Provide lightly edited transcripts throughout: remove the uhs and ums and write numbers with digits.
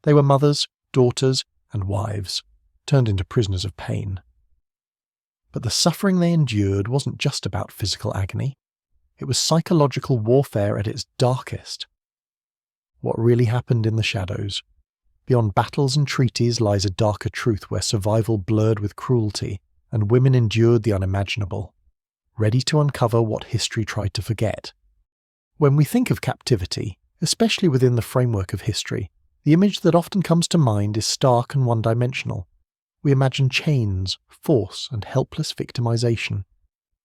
They were mothers, daughters, and wives, turned into prisoners of pain. But the suffering they endured wasn't just about physical agony. It was psychological warfare at its darkest. What really happened in the shadows? Beyond battles and treaties lies a darker truth where survival blurred with cruelty, and women endured the unimaginable, ready to uncover what history tried to forget. When we think of captivity, especially within the framework of history, the image that often comes to mind is stark and one-dimensional. We imagine chains, force, and helpless victimization.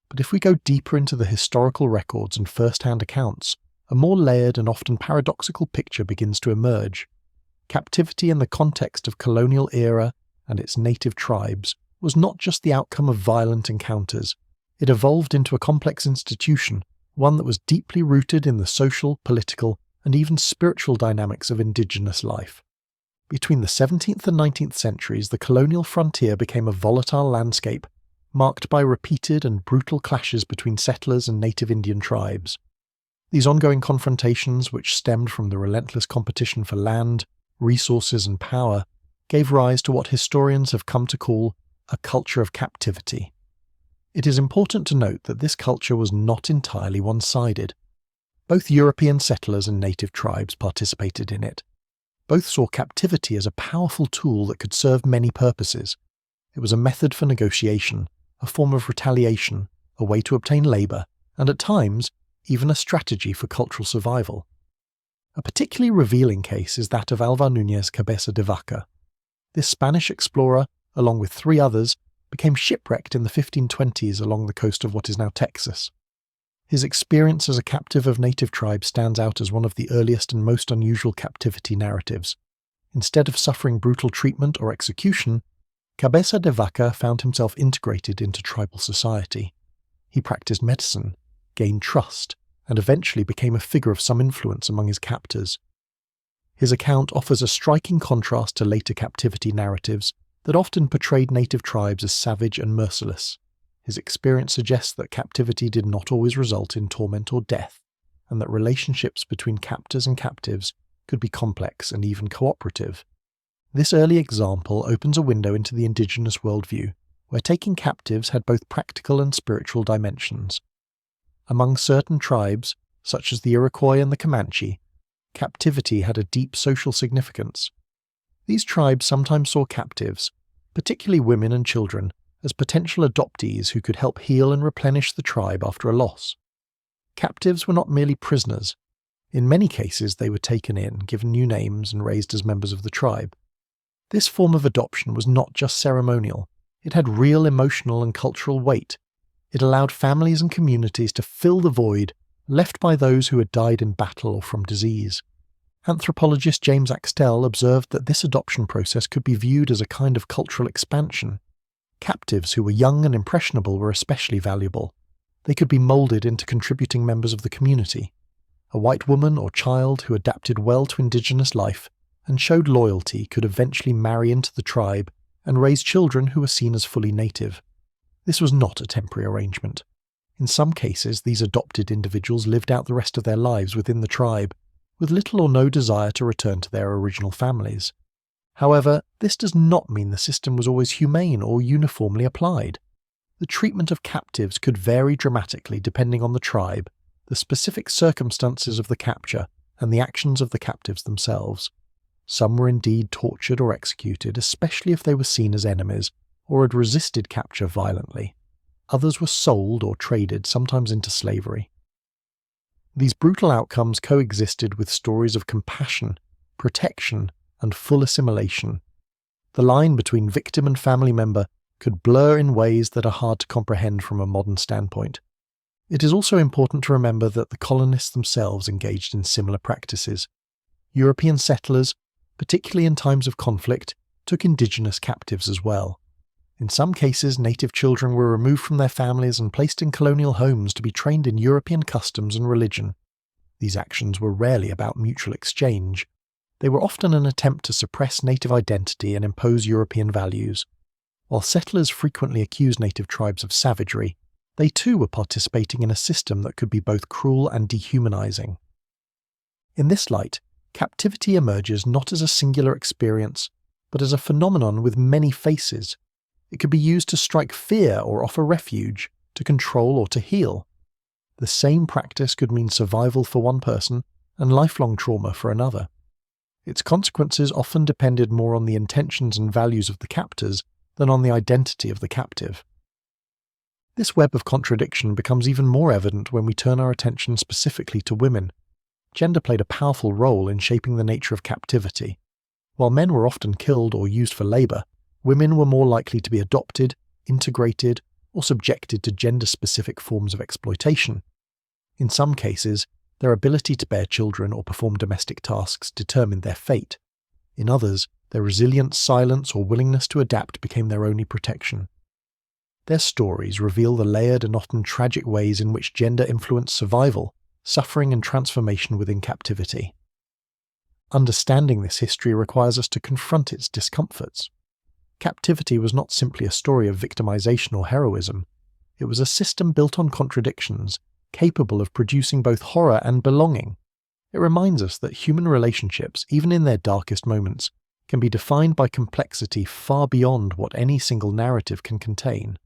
But if we go deeper into the historical records and first-hand accounts, a more layered and often paradoxical picture begins to emerge. Captivity in the context of colonial era and its native tribes was not just the outcome of violent encounters. It evolved into a complex institution, one that was deeply rooted in the social, political, and even spiritual dynamics of indigenous life. Between the 17th and 19th centuries, the colonial frontier became a volatile landscape, marked by repeated and brutal clashes between settlers and native Indian tribes. These ongoing confrontations, which stemmed from the relentless competition for land, resources, and power, gave rise to what historians have come to call a culture of captivity. It is important to note that this culture was not entirely one-sided. Both European settlers and native tribes participated in it. Both saw captivity as a powerful tool that could serve many purposes. It was a method for negotiation, a form of retaliation, a way to obtain labour, and at times, even a strategy for cultural survival. A particularly revealing case is that of Alvar Núñez Cabeza de Vaca. This Spanish explorer, along with 3 others, became shipwrecked in the 1520s along the coast of what is now Texas. His experience as a captive of native tribes stands out as one of the earliest and most unusual captivity narratives. Instead of suffering brutal treatment or execution, Cabeza de Vaca found himself integrated into tribal society. He practiced medicine, gained trust, and eventually became a figure of some influence among his captors. His account offers a striking contrast to later captivity narratives that often portrayed native tribes as savage and merciless. His experience suggests that captivity did not always result in torment or death, and that relationships between captors and captives could be complex and even cooperative. This early example opens a window into the indigenous worldview, where taking captives had both practical and spiritual dimensions. Among certain tribes, such as the Iroquois and the Comanche, captivity had a deep social significance. These tribes sometimes saw captives, particularly women and children, as potential adoptees who could help heal and replenish the tribe after a loss. Captives were not merely prisoners. In many cases, they were taken in, given new names, and raised as members of the tribe. This form of adoption was not just ceremonial. It had real emotional and cultural weight. It allowed families and communities to fill the void left by those who had died in battle or from disease. Anthropologist James Axtell observed that this adoption process could be viewed as a kind of cultural expansion. Captives who were young and impressionable were especially valuable. They could be moulded into contributing members of the community. A white woman or child who adapted well to indigenous life and showed loyalty could eventually marry into the tribe and raise children who were seen as fully native. This was not a temporary arrangement. In some cases, these adopted individuals lived out the rest of their lives within the tribe, with little or no desire to return to their original families. However, this does not mean the system was always humane or uniformly applied. The treatment of captives could vary dramatically depending on the tribe, the specific circumstances of the capture, and the actions of the captives themselves. Some were indeed tortured or executed, especially if they were seen as enemies or had resisted capture violently. Others were sold or traded, sometimes into slavery. These brutal outcomes coexisted with stories of compassion, protection, and full assimilation. The line between victim and family member could blur in ways that are hard to comprehend from a modern standpoint. It is also important to remember that the colonists themselves engaged in similar practices. European settlers, particularly in times of conflict, took indigenous captives as well. In some cases, native children were removed from their families and placed in colonial homes to be trained in European customs and religion. These actions were rarely about mutual exchange. They were often an attempt to suppress native identity and impose European values. While settlers frequently accused native tribes of savagery, they too were participating in a system that could be both cruel and dehumanizing. In this light, captivity emerges not as a singular experience, but as a phenomenon with many faces. It could be used to strike fear or offer refuge, to control or to heal. The same practice could mean survival for one person and lifelong trauma for another. Its consequences often depended more on the intentions and values of the captors than on the identity of the captive. This web of contradiction becomes even more evident when we turn our attention specifically to women. Gender played a powerful role in shaping the nature of captivity. While men were often killed or used for labour, women were more likely to be adopted, integrated, or subjected to gender-specific forms of exploitation. In some cases, their ability to bear children or perform domestic tasks determined their fate. In others, their resilience, silence, or willingness to adapt became their only protection. Their stories reveal the layered and often tragic ways in which gender influenced survival, suffering, and transformation within captivity. Understanding this history requires us to confront its discomforts. Captivity was not simply a story of victimization or heroism. It was a system built on contradictions, capable of producing both horror and belonging. It reminds us that human relationships, even in their darkest moments, can be defined by complexity far beyond what any single narrative can contain.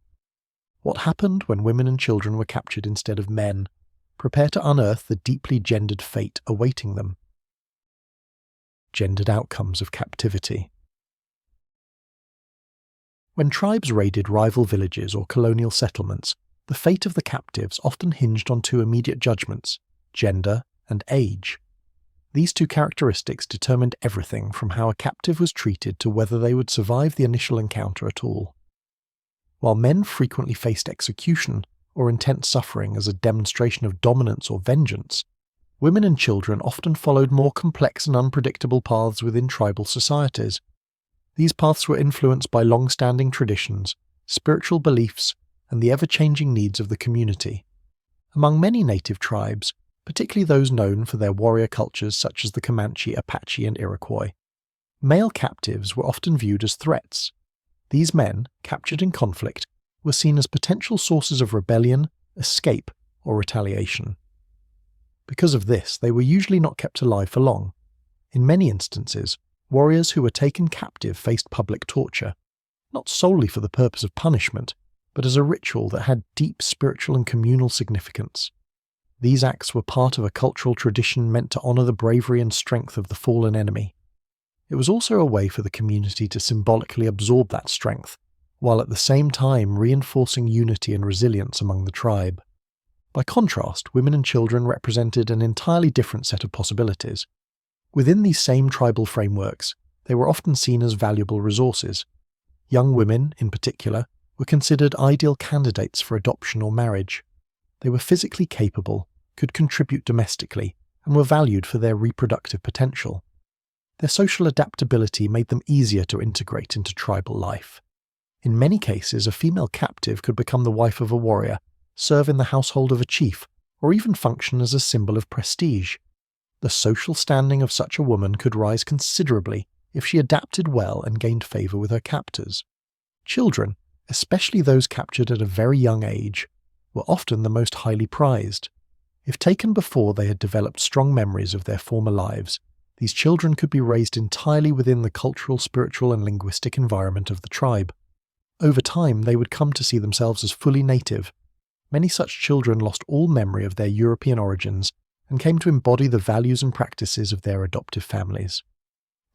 What happened when women and children were captured instead of men? Prepare to unearth the deeply gendered fate awaiting them. Gendered outcomes of captivity. When tribes raided rival villages or colonial settlements, the fate of the captives often hinged on two immediate judgments: gender and age. These two characteristics determined everything from how a captive was treated to whether they would survive the initial encounter at all. While men frequently faced execution or intense suffering as a demonstration of dominance or vengeance, women and children often followed more complex and unpredictable paths within tribal societies. These paths were influenced by long-standing traditions, spiritual beliefs, and the ever-changing needs of the community. Among many native tribes, particularly those known for their warrior cultures such as the Comanche, Apache, and Iroquois, male captives were often viewed as threats. These men, captured in conflict, were seen as potential sources of rebellion, escape, or retaliation. Because of this, they were usually not kept alive for long. In many instances, warriors who were taken captive faced public torture, not solely for the purpose of punishment, but as a ritual that had deep spiritual and communal significance. These acts were part of a cultural tradition meant to honour the bravery and strength of the fallen enemy. It was also a way for the community to symbolically absorb that strength, while at the same time reinforcing unity and resilience among the tribe. By contrast, women and children represented an entirely different set of possibilities. Within these same tribal frameworks, they were often seen as valuable resources. Young women, in particular, were considered ideal candidates for adoption or marriage. They were physically capable, could contribute domestically, and were valued for their reproductive potential. Their social adaptability made them easier to integrate into tribal life. In many cases, a female captive could become the wife of a warrior, serve in the household of a chief, or even function as a symbol of prestige. The social standing of such a woman could rise considerably if she adapted well and gained favour with her captors. Children, especially those captured at a very young age, were often the most highly prized. If taken before they had developed strong memories of their former lives, these children could be raised entirely within the cultural, spiritual, and linguistic environment of the tribe. Over time, they would come to see themselves as fully native. Many such children lost all memory of their European origins and came to embody the values and practices of their adoptive families.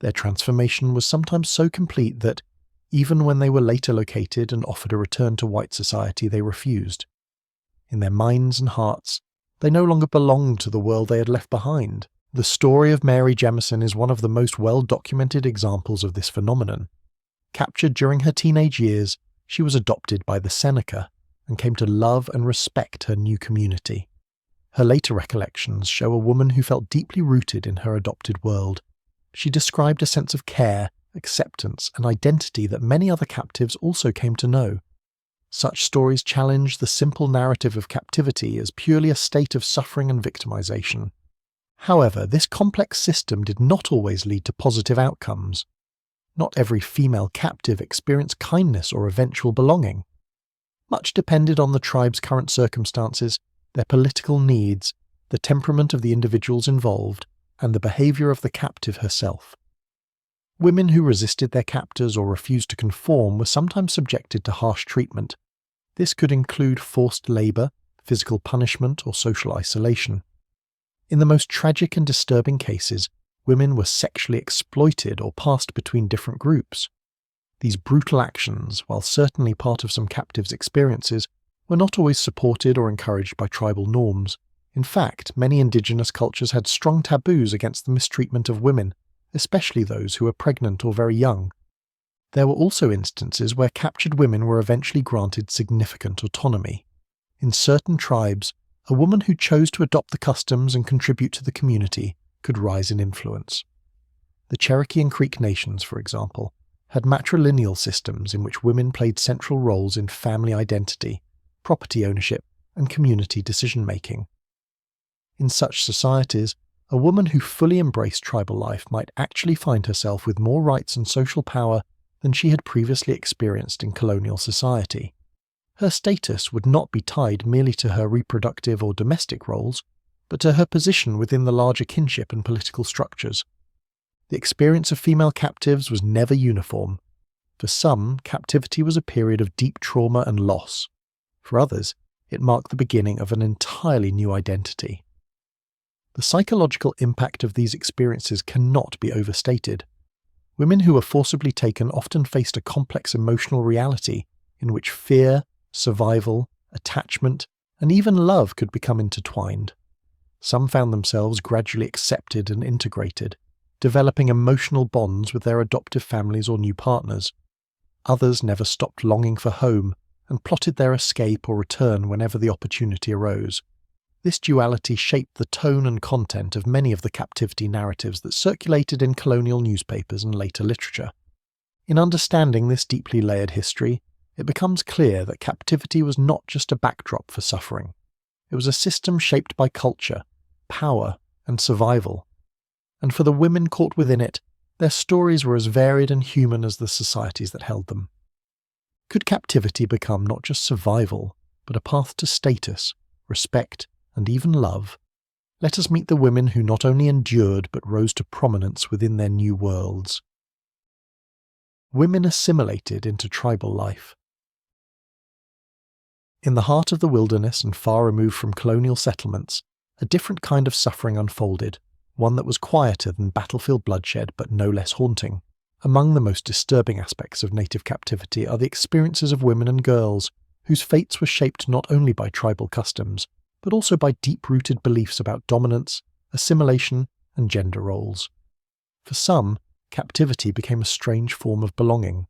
Their transformation was sometimes so complete that, even when they were later located and offered a return to white society, they refused. In their minds and hearts, they no longer belonged to the world they had left behind. The story of Mary Jemison is one of the most well-documented examples of this phenomenon. Captured during her teenage years, she was adopted by the Seneca and came to love and respect her new community. Her later recollections show a woman who felt deeply rooted in her adopted world. She described a sense of care, acceptance, and identity that many other captives also came to know. Such stories challenge the simple narrative of captivity as purely a state of suffering and victimization. However, this complex system did not always lead to positive outcomes. Not every female captive experienced kindness or eventual belonging. Much depended on the tribe's current circumstances, their political needs, the temperament of the individuals involved, and the behaviour of the captive herself. Women who resisted their captors or refused to conform were sometimes subjected to harsh treatment. This could include forced labour, physical punishment, or social isolation. In the most tragic and disturbing cases, women were sexually exploited or passed between different groups. These brutal actions, while certainly part of some captives' experiences, were not always supported or encouraged by tribal norms. In fact, many indigenous cultures had strong taboos against the mistreatment of women, especially those who were pregnant or very young. There were also instances where captured women were eventually granted significant autonomy. In certain tribes, a woman who chose to adopt the customs and contribute to the community could rise in influence. The Cherokee and Creek nations, for example, had matrilineal systems in which women played central roles in family identity, property ownership, and community decision-making. In such societies, a woman who fully embraced tribal life might actually find herself with more rights and social power than she had previously experienced in colonial society. Her status would not be tied merely to her reproductive or domestic roles, but to her position within the larger kinship and political structures. The experience of female captives was never uniform. For some, captivity was a period of deep trauma and loss. For others, it marked the beginning of an entirely new identity. The psychological impact of these experiences cannot be overstated. Women who were forcibly taken often faced a complex emotional reality in which fear, survival, attachment, and even love could become intertwined. Some found themselves gradually accepted and integrated, developing emotional bonds with their adoptive families or new partners. Others never stopped longing for home and plotted their escape or return whenever the opportunity arose. This duality shaped the tone and content of many of the captivity narratives that circulated in colonial newspapers and later literature. In understanding this deeply layered history, it becomes clear that captivity was not just a backdrop for suffering. It was a system shaped by culture, power, and survival. And for the women caught within it, their stories were as varied and human as the societies that held them. Could captivity become not just survival, but a path to status, respect, and even love? Let us meet the women who not only endured but rose to prominence within their new worlds. Women assimilated into tribal life. In the heart of the wilderness and far removed from colonial settlements, a different kind of suffering unfolded, one that was quieter than battlefield bloodshed but no less haunting. Among the most disturbing aspects of native captivity are the experiences of women and girls, whose fates were shaped not only by tribal customs, but also by deep-rooted beliefs about dominance, assimilation, and gender roles. For some, captivity became a strange form of belonging.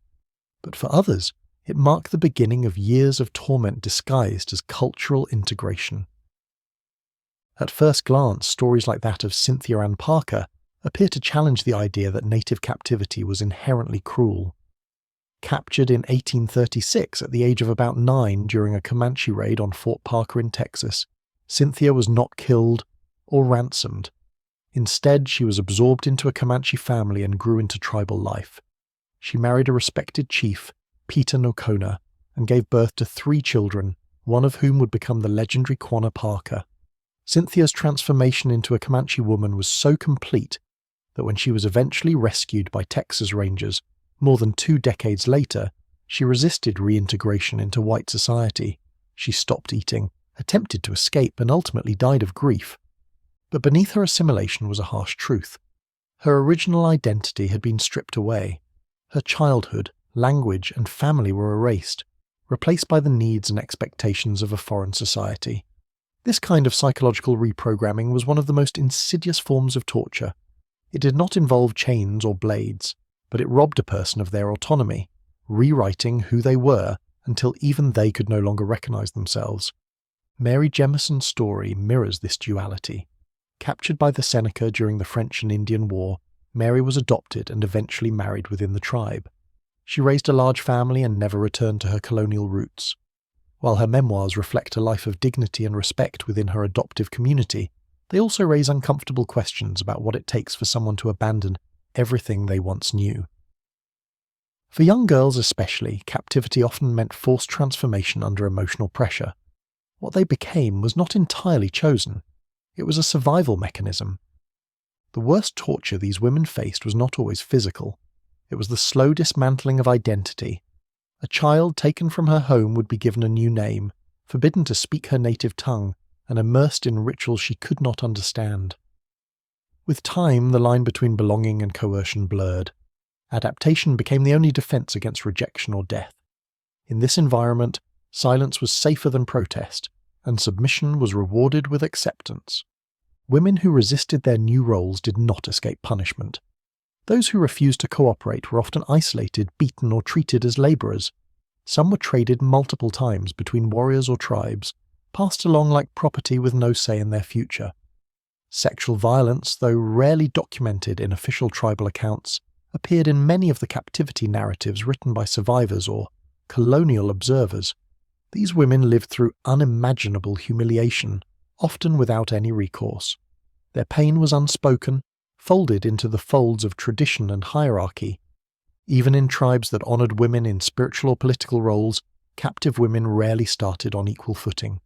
But for others, it marked the beginning of years of torment disguised as cultural integration. At first glance, stories like that of Cynthia Ann Parker appear to challenge the idea that native captivity was inherently cruel. Captured in 1836 at the age of about 9 during a Comanche raid on Fort Parker in Texas, Cynthia was not killed or ransomed. Instead, she was absorbed into a Comanche family and grew into tribal life. She married a respected chief, Peter Nocona, and gave birth to 3 children, one of whom would become the legendary Quanah Parker. Cynthia's transformation into a Comanche woman was so complete that when she was eventually rescued by Texas Rangers, more than 2 decades later, she resisted reintegration into white society. She stopped eating, attempted to escape, and ultimately died of grief. But beneath her assimilation was a harsh truth. Her original identity had been stripped away. Her childhood, language, and family were erased, replaced by the needs and expectations of a foreign society. This kind of psychological reprogramming was one of the most insidious forms of torture. It did not involve chains or blades, but it robbed a person of their autonomy, rewriting who they were until even they could no longer recognize themselves. Mary Jemison's story mirrors this duality. Captured by the Seneca during the French and Indian War, Mary was adopted and eventually married within the tribe. She raised a large family and never returned to her colonial roots. While her memoirs reflect a life of dignity and respect within her adoptive community, they also raise uncomfortable questions about what it takes for someone to abandon everything they once knew. For young girls especially, captivity often meant forced transformation under emotional pressure. What they became was not entirely chosen. It was a survival mechanism. The worst torture these women faced was not always physical. It was the slow dismantling of identity. A child taken from her home would be given a new name, forbidden to speak her native tongue, and immersed in rituals she could not understand. With time, the line between belonging and coercion blurred. Adaptation became the only defense against rejection or death. In this environment, silence was safer than protest, and submission was rewarded with acceptance. Women who resisted their new roles did not escape punishment. Those who refused to cooperate were often isolated, beaten, or treated as labourers. Some were traded multiple times between warriors or tribes, passed along like property with no say in their future. Sexual violence, though rarely documented in official tribal accounts, appeared in many of the captivity narratives written by survivors or colonial observers. These women lived through unimaginable humiliation, often without any recourse. Their pain was unspoken, folded into the folds of tradition and hierarchy. Even in tribes that honoured women in spiritual or political roles, captive women rarely started on equal footing.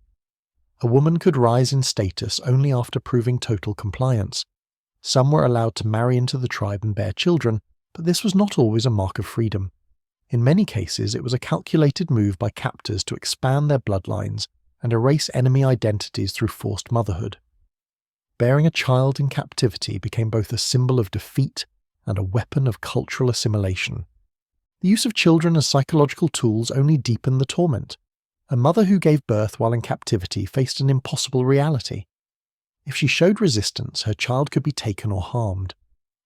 A woman could rise in status only after proving total compliance. Some were allowed to marry into the tribe and bear children, but this was not always a mark of freedom. In many cases, it was a calculated move by captors to expand their bloodlines and erase enemy identities through forced motherhood. Bearing a child in captivity became both a symbol of defeat and a weapon of cultural assimilation. The use of children as psychological tools only deepened the torment. A mother who gave birth while in captivity faced an impossible reality. If she showed resistance, her child could be taken or harmed.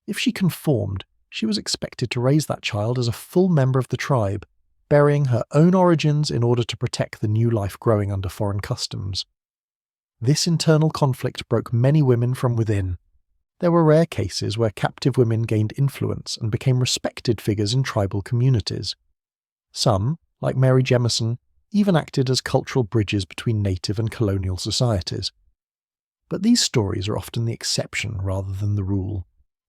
If she conformed, she was expected to raise that child as a full member of the tribe, burying her own origins in order to protect the new life growing under foreign customs. This internal conflict broke many women from within. There were rare cases where captive women gained influence and became respected figures in tribal communities. Some, like Mary Jemison, even acted as cultural bridges between native and colonial societies. But these stories are often the exception rather than the rule.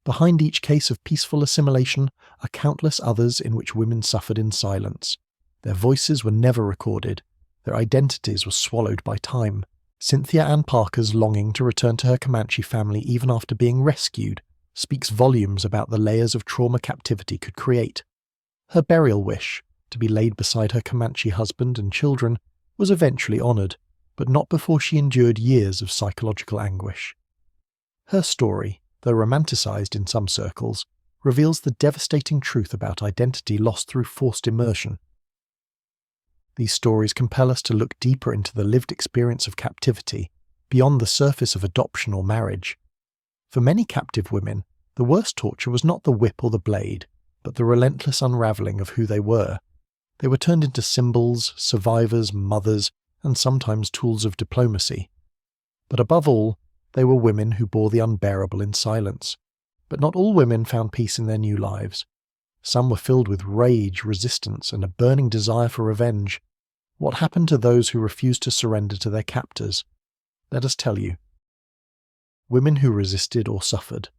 Behind each case of peaceful assimilation are countless others in which women suffered in silence. Their voices were never recorded. Their identities were swallowed by time. Cynthia Ann Parker's longing to return to her Comanche family even after being rescued speaks volumes about the layers of trauma captivity could create. Her burial wish, to be laid beside her Comanche husband and children, was eventually honoured, but not before she endured years of psychological anguish. Her story, though romanticised in some circles, reveals the devastating truth about identity lost through forced immersion. These stories compel us to look deeper into the lived experience of captivity, beyond the surface of adoption or marriage. For many captive women, the worst torture was not the whip or the blade, but the relentless unravelling of who they were. They were turned into symbols, survivors, mothers, and sometimes tools of diplomacy. But above all, they were women who bore the unbearable in silence. But not all women found peace in their new lives. Some were filled with rage, resistance, and a burning desire for revenge. What happened to those who refused to surrender to their captors? Let us tell you. Women who resisted or suffered.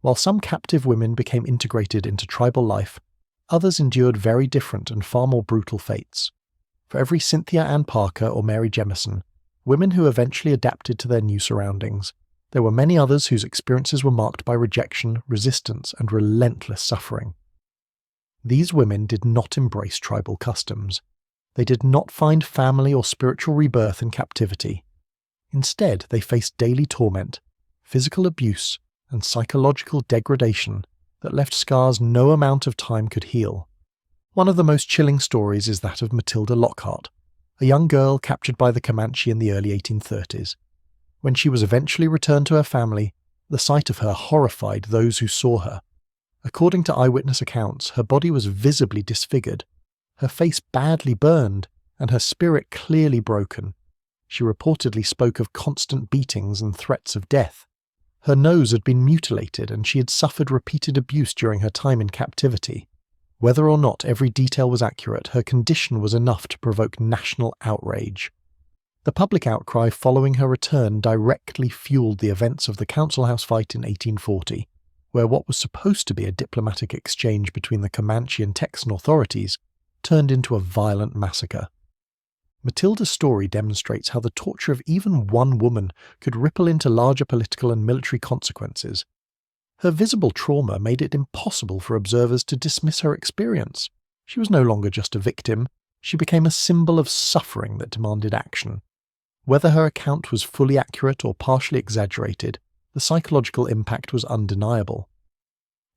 While some captive women became integrated into tribal life, others endured very different and far more brutal fates. For every Cynthia Ann Parker or Mary Jemison, women who eventually adapted to their new surroundings, there were many others whose experiences were marked by rejection, resistance, and relentless suffering. These women did not embrace tribal customs. They did not find family or spiritual rebirth in captivity. Instead, they faced daily torment, physical abuse, and psychological degradation that left scars no amount of time could heal. One of the most chilling stories is that of Matilda Lockhart, a young girl captured by the Comanche in the early 1830s. When she was eventually returned to her family, the sight of her horrified those who saw her. According to eyewitness accounts, her body was visibly disfigured, her face badly burned, and her spirit clearly broken. She reportedly spoke of constant beatings and threats of death. Her nose had been mutilated and she had suffered repeated abuse during her time in captivity. Whether or not every detail was accurate, her condition was enough to provoke national outrage. The public outcry following her return directly fueled the events of the Council House fight in 1840, where what was supposed to be a diplomatic exchange between the Comanche and Texan authorities turned into a violent massacre. Matilda's story demonstrates how the torture of even one woman could ripple into larger political and military consequences. Her visible trauma made it impossible for observers to dismiss her experience. She was no longer just a victim, she became a symbol of suffering that demanded action. Whether her account was fully accurate or partially exaggerated, the psychological impact was undeniable.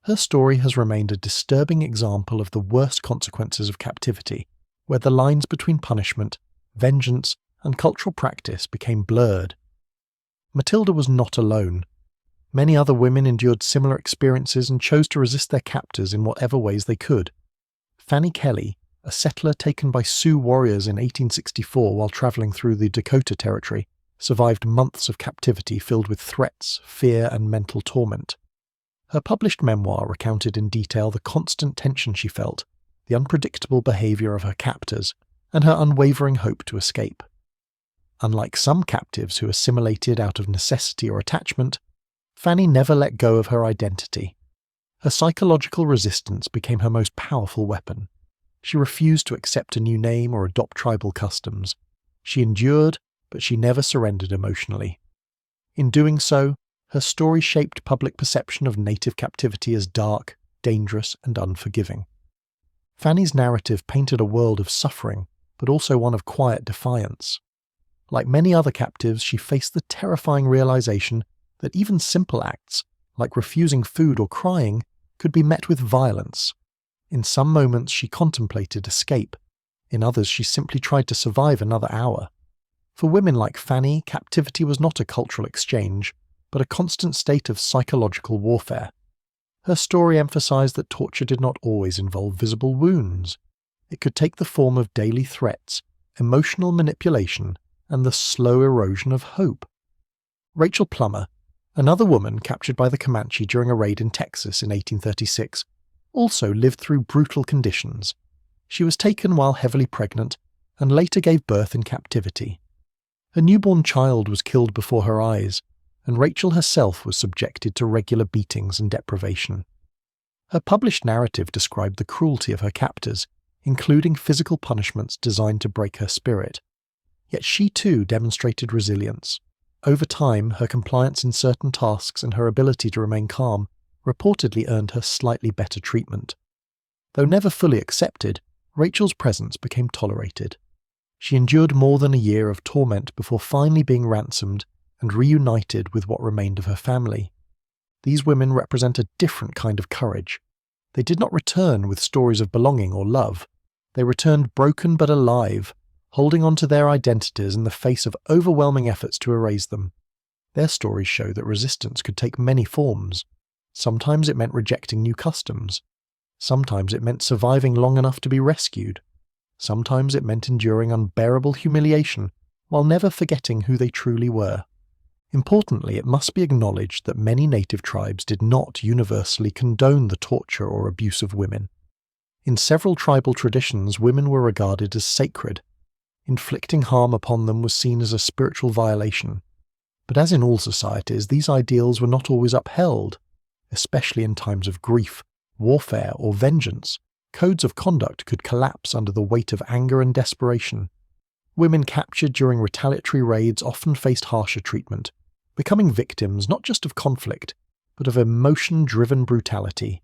Her story has remained a disturbing example of the worst consequences of captivity, where the lines between punishment, vengeance, and cultural practice became blurred. Matilda was not alone. Many other women endured similar experiences and chose to resist their captors in whatever ways they could. Fanny Kelly, a settler taken by Sioux warriors in 1864 while travelling through the Dakota Territory, survived months of captivity filled with threats, fear, and mental torment. Her published memoir recounted in detail the constant tension she felt, the unpredictable behaviour of her captors, and her unwavering hope to escape. Unlike some captives who assimilated out of necessity or attachment, Fanny never let go of her identity. Her psychological resistance became her most powerful weapon. She refused to accept a new name or adopt tribal customs. She endured, but she never surrendered emotionally. In doing so, her story shaped public perception of native captivity as dark, dangerous, and unforgiving. Fanny's narrative painted a world of suffering, but also one of quiet defiance. Like many other captives, she faced the terrifying realization that even simple acts, like refusing food or crying, could be met with violence. In some moments she contemplated escape, in others she simply tried to survive another hour. For women like Fanny, captivity was not a cultural exchange, but a constant state of psychological warfare. Her story emphasized that torture did not always involve visible wounds. It could take the form of daily threats, emotional manipulation, and the slow erosion of hope. Rachel Plummer, another woman captured by the Comanche during a raid in Texas in 1836, also lived through brutal conditions. She was taken while heavily pregnant and later gave birth in captivity. Her newborn child was killed before her eyes, and Rachel herself was subjected to regular beatings and deprivation. Her published narrative described the cruelty of her captors, including physical punishments designed to break her spirit. Yet she too demonstrated resilience. Over time, her compliance in certain tasks and her ability to remain calm reportedly earned her slightly better treatment. Though never fully accepted, Rachel's presence became tolerated. She endured more than a year of torment before finally being ransomed and reunited with what remained of her family. These women represent a different kind of courage. They did not return with stories of belonging or love. They returned broken but alive, holding on to their identities in the face of overwhelming efforts to erase them. Their stories show that resistance could take many forms. Sometimes it meant rejecting new customs. Sometimes it meant surviving long enough to be rescued. Sometimes it meant enduring unbearable humiliation while never forgetting who they truly were. Importantly, it must be acknowledged that many native tribes did not universally condone the torture or abuse of women. In several tribal traditions, women were regarded as sacred. Inflicting harm upon them was seen as a spiritual violation. But as in all societies, these ideals were not always upheld. Especially in times of grief, warfare, or vengeance, codes of conduct could collapse under the weight of anger and desperation. Women captured during retaliatory raids often faced harsher treatment, becoming victims not just of conflict, but of emotion-driven brutality.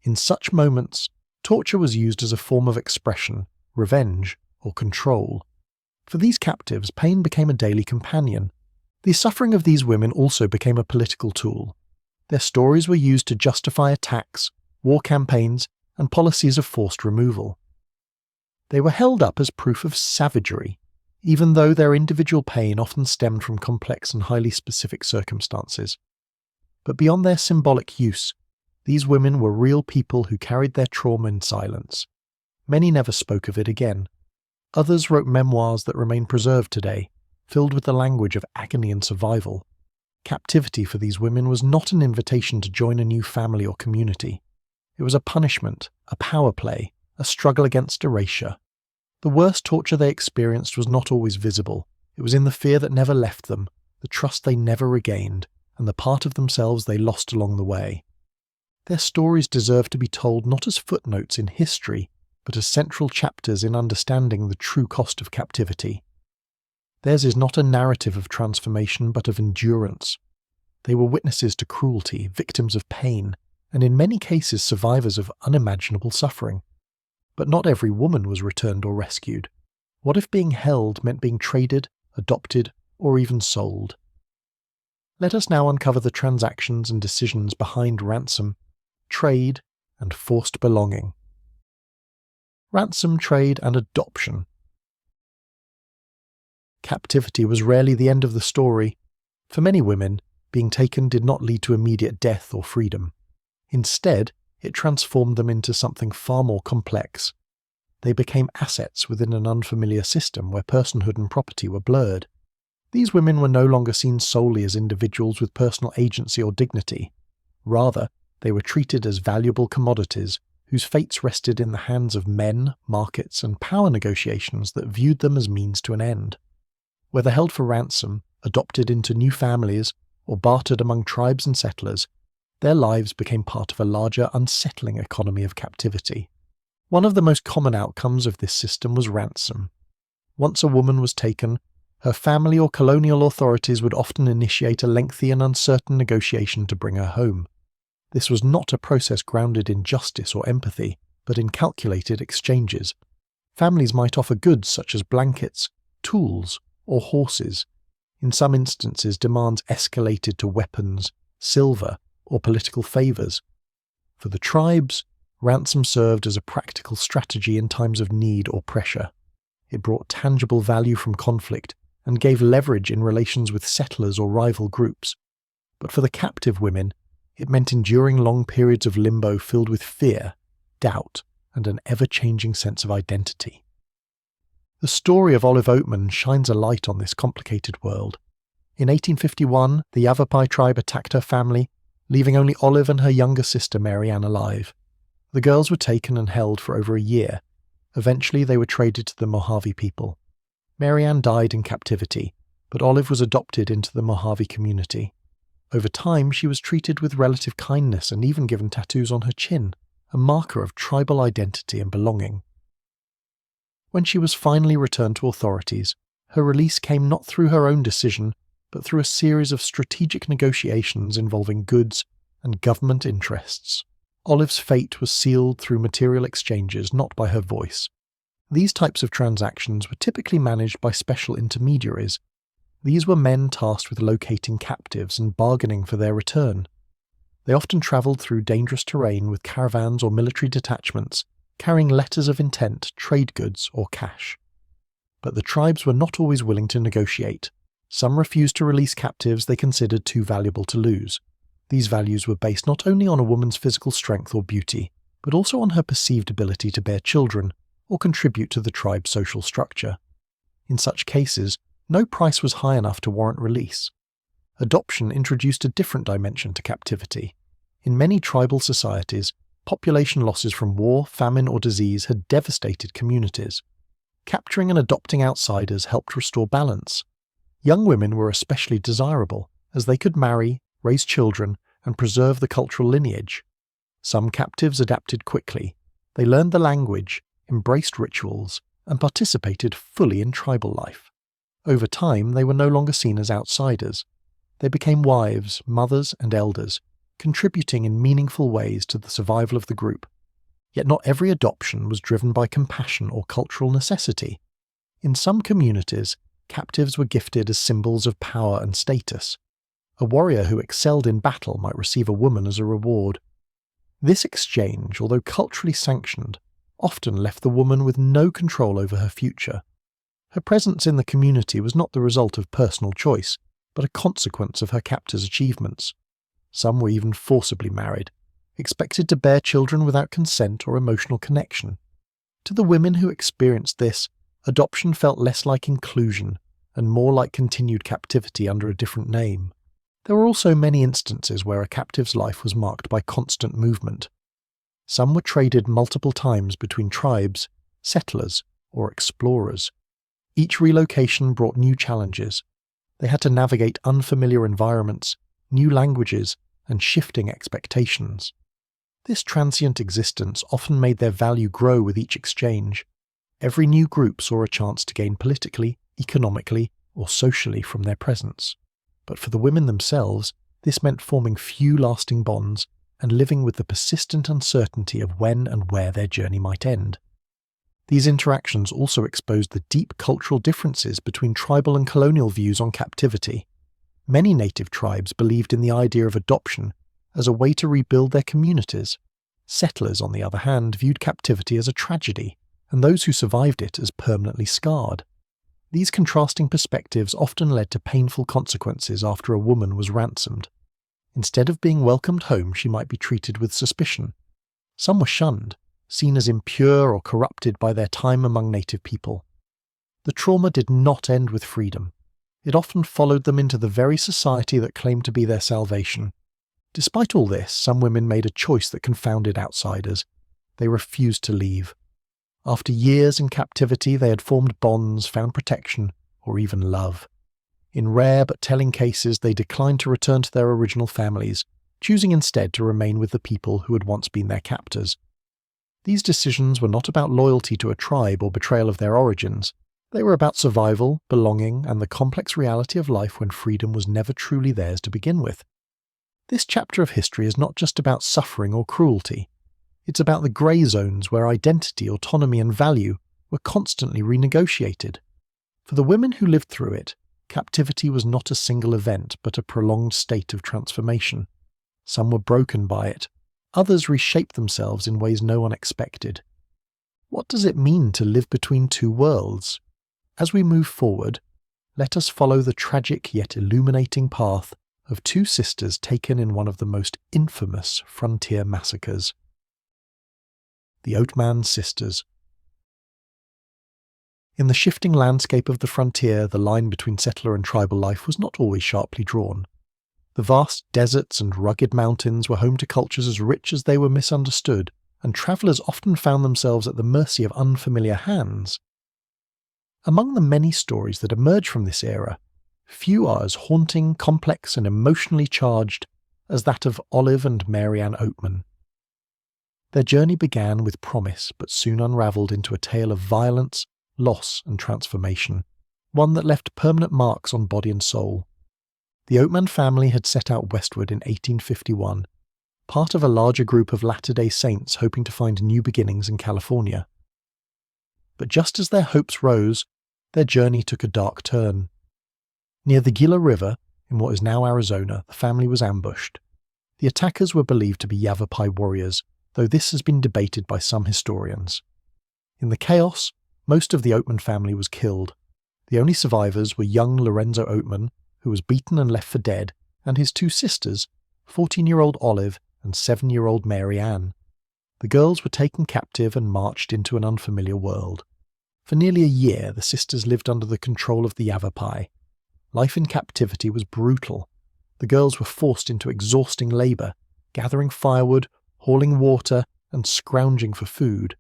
In such moments, torture was used as a form of expression, revenge, or control. For these captives, pain became a daily companion. The suffering of these women also became a political tool. Their stories were used to justify attacks, war campaigns, and policies of forced removal. They were held up as proof of savagery, even though their individual pain often stemmed from complex and highly specific circumstances. But beyond their symbolic use, these women were real people who carried their trauma in silence. Many never spoke of it again. Others wrote memoirs that remain preserved today, filled with the language of agony and survival. Captivity for these women was not an invitation to join a new family or community. It was a punishment, a power play, a struggle against erasure. The worst torture they experienced was not always visible. It was in the fear that never left them, the trust they never regained, and the part of themselves they lost along the way. Their stories deserve to be told not as footnotes in history, but as central chapters in understanding the true cost of captivity. Theirs is not a narrative of transformation but of endurance. They were witnesses to cruelty, victims of pain, and in many cases survivors of unimaginable suffering. But not every woman was returned or rescued. What if being held meant being traded, adopted, or even sold? Let us now uncover the transactions and decisions behind ransom, trade, and forced belonging. Ransom, trade, and adoption. Captivity was rarely the end of the story. For many women, being taken did not lead to immediate death or freedom. Instead, it transformed them into something far more complex. They became assets within an unfamiliar system where personhood and property were blurred. These women were no longer seen solely as individuals with personal agency or dignity. Rather, they were treated as valuable commodities whose fates rested in the hands of men, markets, and power negotiations that viewed them as means to an end. Whether held for ransom, adopted into new families, or bartered among tribes and settlers, their lives became part of a larger, unsettling economy of captivity. One of the most common outcomes of this system was ransom. Once a woman was taken, her family or colonial authorities would often initiate a lengthy and uncertain negotiation to bring her home. This was not a process grounded in justice or empathy, but in calculated exchanges. Families might offer goods such as blankets, tools, or horses. In some instances, demands escalated to weapons, silver, or political favours. For the tribes, ransom served as a practical strategy in times of need or pressure. It brought tangible value from conflict and gave leverage in relations with settlers or rival groups. But for the captive women, it meant enduring long periods of limbo filled with fear, doubt, and an ever-changing sense of identity. The story of Olive Oatman shines a light on this complicated world. In 1851, the Yavapai tribe attacked her family, leaving only Olive and her younger sister Mary Ann alive. The girls were taken and held for over a year. Eventually they were traded to the Mojave people. Mary Ann died in captivity, but Olive was adopted into the Mojave community. Over time, she was treated with relative kindness and even given tattoos on her chin, a marker of tribal identity and belonging. When she was finally returned to authorities, her release came not through her own decision, but through a series of strategic negotiations involving goods and government interests. Olive's fate was sealed through material exchanges, not by her voice. These types of transactions were typically managed by special intermediaries. These were men tasked with locating captives and bargaining for their return. They often travelled through dangerous terrain with caravans or military detachments, carrying letters of intent, trade goods, or cash. But the tribes were not always willing to negotiate. Some refused to release captives they considered too valuable to lose. These values were based not only on a woman's physical strength or beauty, but also on her perceived ability to bear children or contribute to the tribe's social structure. In such cases, no price was high enough to warrant release. Adoption introduced a different dimension to captivity. In many tribal societies, population losses from war, famine, or disease had devastated communities. Capturing and adopting outsiders helped restore balance. Young women were especially desirable, as they could marry, raise children, and preserve the cultural lineage. Some captives adapted quickly. They learned the language, embraced rituals, and participated fully in tribal life. Over time, they were no longer seen as outsiders. They became wives, mothers, and elders, contributing in meaningful ways to the survival of the group. Yet not every adoption was driven by compassion or cultural necessity. In some communities, captives were gifted as symbols of power and status. A warrior who excelled in battle might receive a woman as a reward. This exchange, although culturally sanctioned, often left the woman with no control over her future. Her presence in the community was not the result of personal choice, but a consequence of her captor's achievements. Some were even forcibly married, expected to bear children without consent or emotional connection. To the women who experienced this, adoption felt less like inclusion and more like continued captivity under a different name. There were also many instances where a captive's life was marked by constant movement. Some were traded multiple times between tribes, settlers, or explorers. Each relocation brought new challenges. They had to navigate unfamiliar environments, new languages, and shifting expectations. This transient existence often made their value grow with each exchange. Every new group saw a chance to gain politically, economically, or socially from their presence. But for the women themselves, this meant forming few lasting bonds and living with the persistent uncertainty of when and where their journey might end. These interactions also exposed the deep cultural differences between tribal and colonial views on captivity. Many native tribes believed in the idea of adoption as a way to rebuild their communities. Settlers, on the other hand, viewed captivity as a tragedy, and those who survived it as permanently scarred. These contrasting perspectives often led to painful consequences after a woman was ransomed. Instead of being welcomed home, she might be treated with suspicion. Some were shunned, seen as impure or corrupted by their time among native people. The trauma did not end with freedom. It often followed them into the very society that claimed to be their salvation. Despite all this, some women made a choice that confounded outsiders. They refused to leave. After years in captivity, they had formed bonds, found protection, or even love. In rare but telling cases, they declined to return to their original families, choosing instead to remain with the people who had once been their captors. These decisions were not about loyalty to a tribe or betrayal of their origins. They were about survival, belonging, and the complex reality of life when freedom was never truly theirs to begin with. This chapter of history is not just about suffering or cruelty. It's about the grey zones where identity, autonomy, and value were constantly renegotiated. For the women who lived through it, captivity was not a single event but a prolonged state of transformation. Some were broken by it. Others reshaped themselves in ways no one expected. What does it mean to live between two worlds? As we move forward, let us follow the tragic yet illuminating path of two sisters taken in one of the most infamous frontier massacres. The Oatman Sisters. In the shifting landscape of the frontier, the line between settler and tribal life was not always sharply drawn. The vast deserts and rugged mountains were home to cultures as rich as they were misunderstood, and travellers often found themselves at the mercy of unfamiliar hands. Among the many stories that emerge from this era, few are as haunting, complex, and emotionally charged as that of Olive and Mary Ann Oatman. Their journey began with promise, but soon unravelled into a tale of violence, loss, and transformation, one that left permanent marks on body and soul. The Oatman family had set out westward in 1851, part of a larger group of Latter-day Saints hoping to find new beginnings in California. But just as their hopes rose, their journey took a dark turn. Near the Gila River, in what is now Arizona, the family was ambushed. The attackers were believed to be Yavapai warriors, though this has been debated by some historians. In the chaos, most of the Oatman family was killed. The only survivors were young Lorenzo Oatman, who was beaten and left for dead, and his two sisters, 14-year-old Olive and 7-year-old Mary Ann. The girls were taken captive and marched into an unfamiliar world. For nearly a year, the sisters lived under the control of the Yavapai. Life in captivity was brutal. The girls were forced into exhausting labour, gathering firewood, hauling water, and scrounging for food.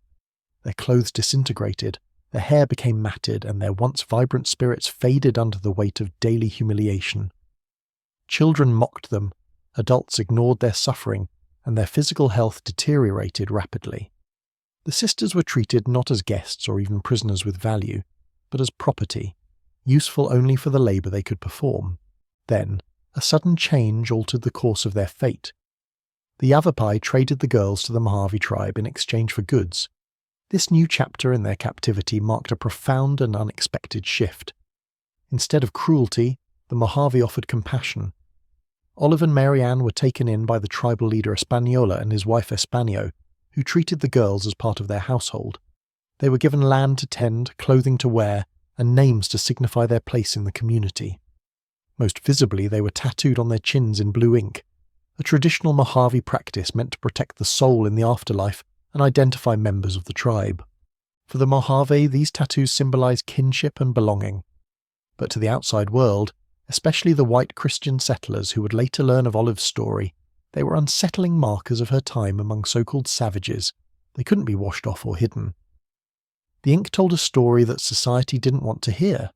Their clothes disintegrated, their hair became matted, and their once vibrant spirits faded under the weight of daily humiliation. Children mocked them, adults ignored their suffering, and their physical health deteriorated rapidly. The sisters were treated not as guests or even prisoners with value, but as property, useful only for the labour they could perform. Then, a sudden change altered the course of their fate. The Yavapai traded the girls to the Mojave tribe in exchange for goods. This new chapter in their captivity marked a profound and unexpected shift. Instead of cruelty, the Mojave offered compassion. Olive and Mary Ann were taken in by the tribal leader Espanola and his wife Espanio, who treated the girls as part of their household. They were given land to tend, clothing to wear, and names to signify their place in the community. Most visibly, they were tattooed on their chins in blue ink, a traditional Mojave practice meant to protect the soul in the afterlife and identify members of the tribe. For the Mojave, these tattoos symbolize kinship and belonging. But to the outside world, especially the white Christian settlers who would later learn of Olive's story, they were unsettling markers of her time among so-called savages. They couldn't be washed off or hidden. The ink told a story that society didn't want to hear.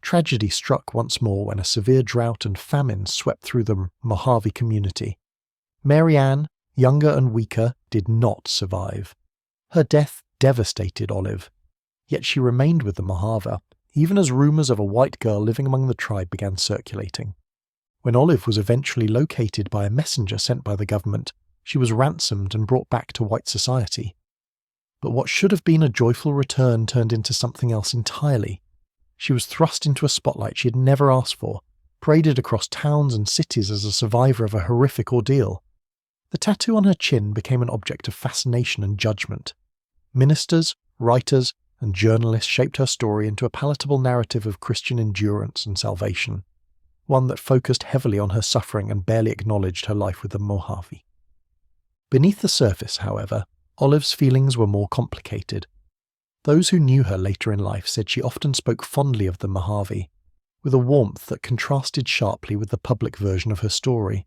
Tragedy struck once more when a severe drought and famine swept through the Mojave community. Mary Ann, younger and weaker, did not survive. Her death devastated Olive, yet she remained with the Mojave, even as rumours of a white girl living among the tribe began circulating. When Olive was eventually located by a messenger sent by the government, she was ransomed and brought back to white society. But what should have been a joyful return turned into something else entirely. She was thrust into a spotlight she had never asked for, paraded across towns and cities as a survivor of a horrific ordeal. The tattoo on her chin became an object of fascination and judgment. Ministers, writers, and journalists shaped her story into a palatable narrative of Christian endurance and salvation, one that focused heavily on her suffering and barely acknowledged her life with the Mojave. Beneath the surface, however, Olive's feelings were more complicated. Those who knew her later in life said she often spoke fondly of the Mojave, with a warmth that contrasted sharply with the public version of her story.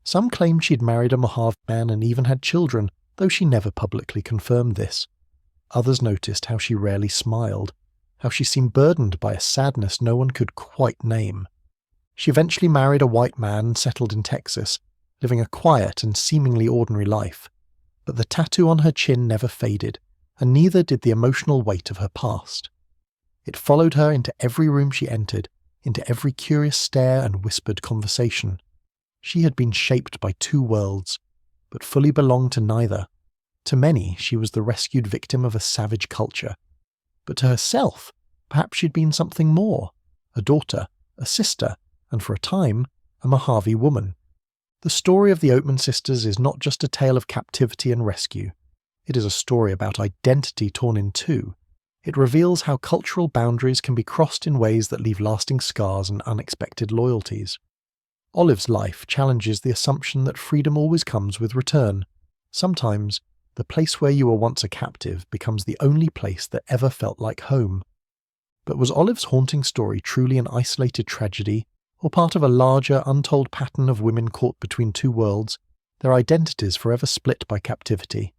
Some claimed she'd married a Mojave man and even had children, though she never publicly confirmed this. Others noticed how she rarely smiled, how she seemed burdened by a sadness no one could quite name. She eventually married a white man and settled in Texas, living a quiet and seemingly ordinary life. But the tattoo on her chin never faded, and neither did the emotional weight of her past. It followed her into every room she entered, into every curious stare and whispered conversation. She had been shaped by two worlds, but fully belonged to neither. To many, she was the rescued victim of a savage culture. But to herself, perhaps she'd been something more, a daughter, a sister, and for a time, a Mojave woman. The story of the Oatman sisters is not just a tale of captivity and rescue. It is a story about identity torn in two. It reveals how cultural boundaries can be crossed in ways that leave lasting scars and unexpected loyalties. Olive's life challenges the assumption that freedom always comes with return. Sometimes, the place where you were once a captive becomes the only place that ever felt like home. But was Olive's haunting story truly an isolated tragedy, or part of a larger, untold pattern of women caught between two worlds, their identities forever split by captivity?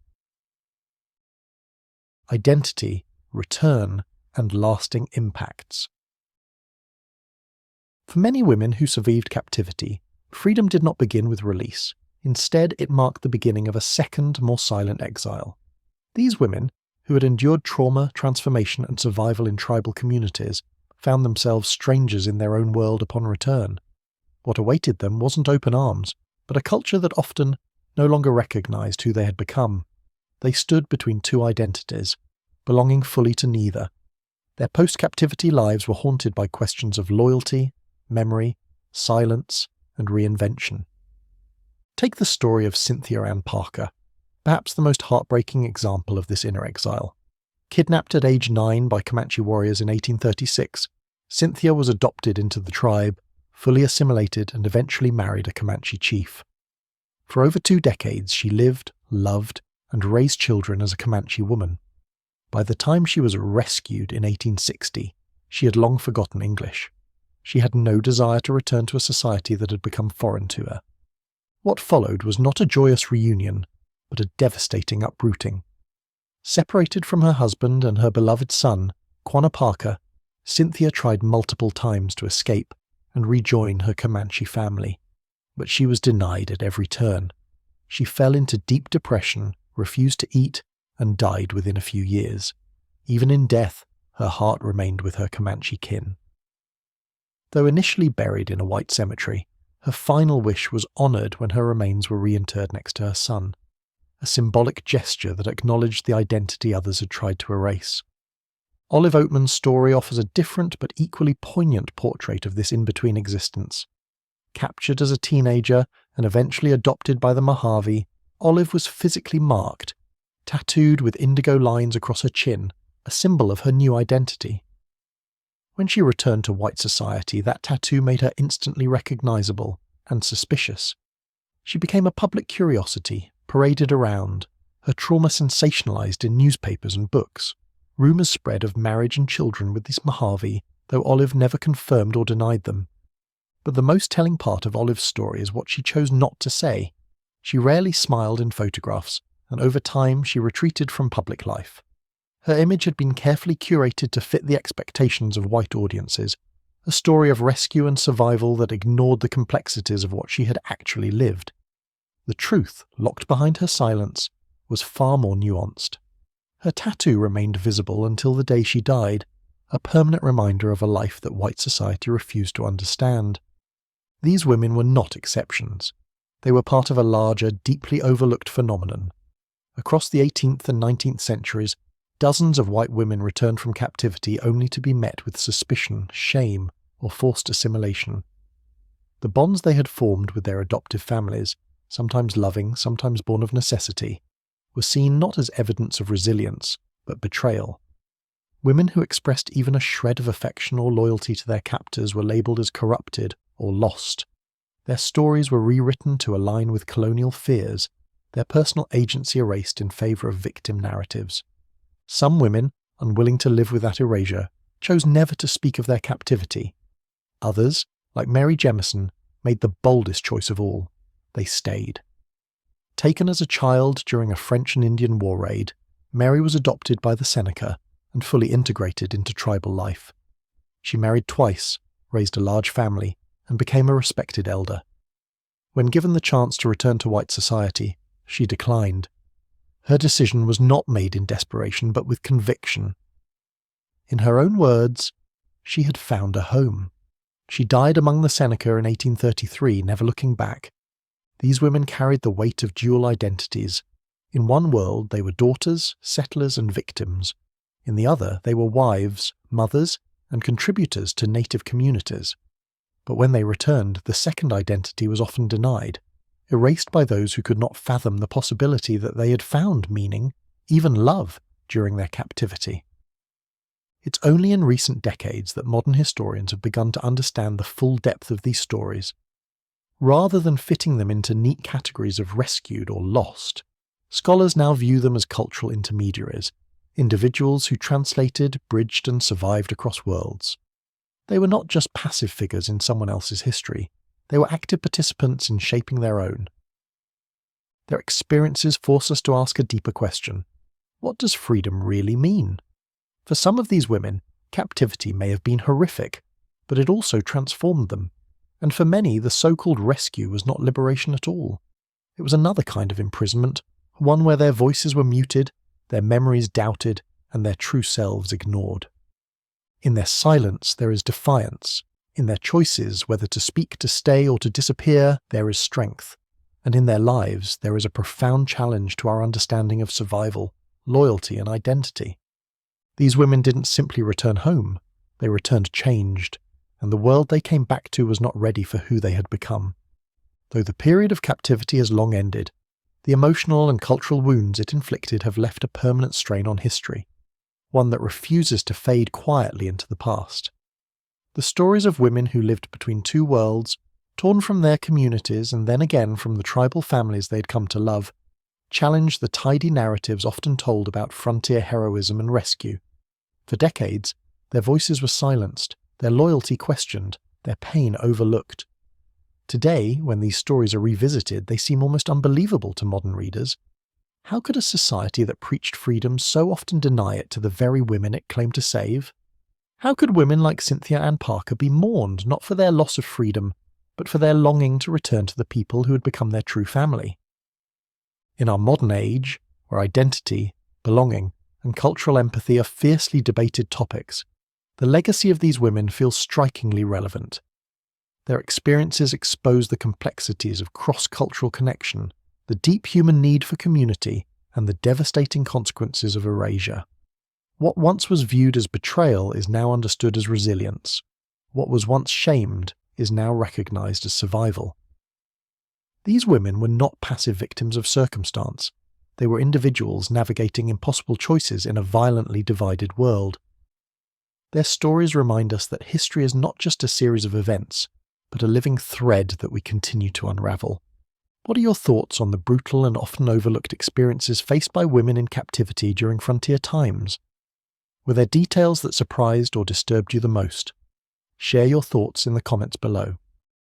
Identity, return, and lasting impacts. For many women who survived captivity, freedom did not begin with release. Instead, it marked the beginning of a second, more silent exile. These women, who had endured trauma, transformation, and survival in tribal communities, found themselves strangers in their own world upon return. What awaited them wasn't open arms, but a culture that often no longer recognized who they had become. They stood between two identities, belonging fully to neither. Their post-captivity lives were haunted by questions of loyalty, memory, silence, and reinvention. Take the story of Cynthia Ann Parker, perhaps the most heartbreaking example of this inner exile. Kidnapped at age 9 by Comanche warriors in 1836, Cynthia was adopted into the tribe, fully assimilated, and eventually married a Comanche chief. For over 2 decades, she lived, loved, and raised children as a Comanche woman. By the time she was rescued in 1860, she had long forgotten English. She had no desire to return to a society that had become foreign to her. What followed was not a joyous reunion, but a devastating uprooting. Separated from her husband and her beloved son, Quanah Parker, Cynthia tried multiple times to escape and rejoin her Comanche family, but she was denied at every turn. She fell into deep depression, refused to eat, and died within a few years. Even in death, her heart remained with her Comanche kin. Though initially buried in a white cemetery, her final wish was honoured when her remains were reinterred next to her son, a symbolic gesture that acknowledged the identity others had tried to erase. Olive Oatman's story offers a different but equally poignant portrait of this in-between existence. Captured as a teenager and eventually adopted by the Mojave, Olive was physically marked, tattooed with indigo lines across her chin, a symbol of her new identity. When she returned to white society, that tattoo made her instantly recognizable and suspicious. She became a public curiosity, paraded around, her trauma sensationalized in newspapers and books. Rumors spread of marriage and children with this Mojave, though Olive never confirmed or denied them. But the most telling part of Olive's story is what she chose not to say. She rarely smiled in photographs, and over time she retreated from public life. Her image had been carefully curated to fit the expectations of white audiences, a story of rescue and survival that ignored the complexities of what she had actually lived. the truth, locked behind her silence, was far more nuanced. Her tattoo remained visible until the day she died, a permanent reminder of a life that white society refused to understand. These women were not exceptions. They were part of a larger, deeply overlooked phenomenon. Across the 18th and 19th centuries, dozens of white women returned from captivity only to be met with suspicion, shame, or forced assimilation. The bonds they had formed with their adoptive families, sometimes loving, sometimes born of necessity, were seen not as evidence of resilience, but betrayal. Women who expressed even a shred of affection or loyalty to their captors were labelled as corrupted or lost. Their stories were rewritten to align with colonial fears, their personal agency erased in favour of victim narratives. Some women, unwilling to live with that erasure, chose never to speak of their captivity. Others, like Mary Jemison, made the boldest choice of all. They stayed. Taken as a child during a French and Indian war raid, Mary was adopted by the Seneca and fully integrated into tribal life. She married twice, raised a large family, and became a respected elder. When given the chance to return to white society, she declined. Her decision was not made in desperation, but with conviction. In her own words, she had found a home. She died among the Seneca in 1833, never looking back. These women carried the weight of dual identities. In one world, they were daughters, settlers, and victims. In the other, they were wives, mothers, and contributors to native communities. But when they returned, the second identity was often denied, erased by those who could not fathom the possibility that they had found meaning, even love, during their captivity. It's only in recent decades that modern historians have begun to understand the full depth of these stories. Rather than fitting them into neat categories of rescued or lost, scholars now view them as cultural intermediaries, individuals who translated, bridged, and survived across worlds. They were not just passive figures in someone else's history, they were active participants in shaping their own. Their experiences force us to ask a deeper question. What does freedom really mean? For some of these women, captivity may have been horrific, but it also transformed them. And for many, the so-called rescue was not liberation at all. It was another kind of imprisonment, one where their voices were muted, their memories doubted, and their true selves ignored. In their silence, there is defiance. In their choices, whether to speak, to stay, or to disappear, there is strength. And in their lives, there is a profound challenge to our understanding of survival, loyalty, and identity. These women didn't simply return home, they returned changed, and the world they came back to was not ready for who they had become. Though the period of captivity has long ended, the emotional and cultural wounds it inflicted have left a permanent strain on history, one that refuses to fade quietly into the past. The stories of women who lived between two worlds, torn from their communities and then again from the tribal families they'd come to love, challenge the tidy narratives often told about frontier heroism and rescue. For decades, their voices were silenced, their loyalty questioned, their pain overlooked. Today, when these stories are revisited, they seem almost unbelievable to modern readers. How could a society that preached freedom so often deny it to the very women it claimed to save? How could women like Cynthia Ann Parker be mourned not for their loss of freedom, but for their longing to return to the people who had become their true family? In our modern age, where identity, belonging, and cultural empathy are fiercely debated topics, the legacy of these women feels strikingly relevant. Their experiences expose the complexities of cross-cultural connection, the deep human need for community, and the devastating consequences of erasure. What once was viewed as betrayal is now understood as resilience. What was once shamed is now recognized as survival. These women were not passive victims of circumstance. They were individuals navigating impossible choices in a violently divided world. Their stories remind us that history is not just a series of events, but a living thread that we continue to unravel. What are your thoughts on the brutal and often overlooked experiences faced by women in captivity during frontier times? Were there details that surprised or disturbed you the most? Share your thoughts in the comments below.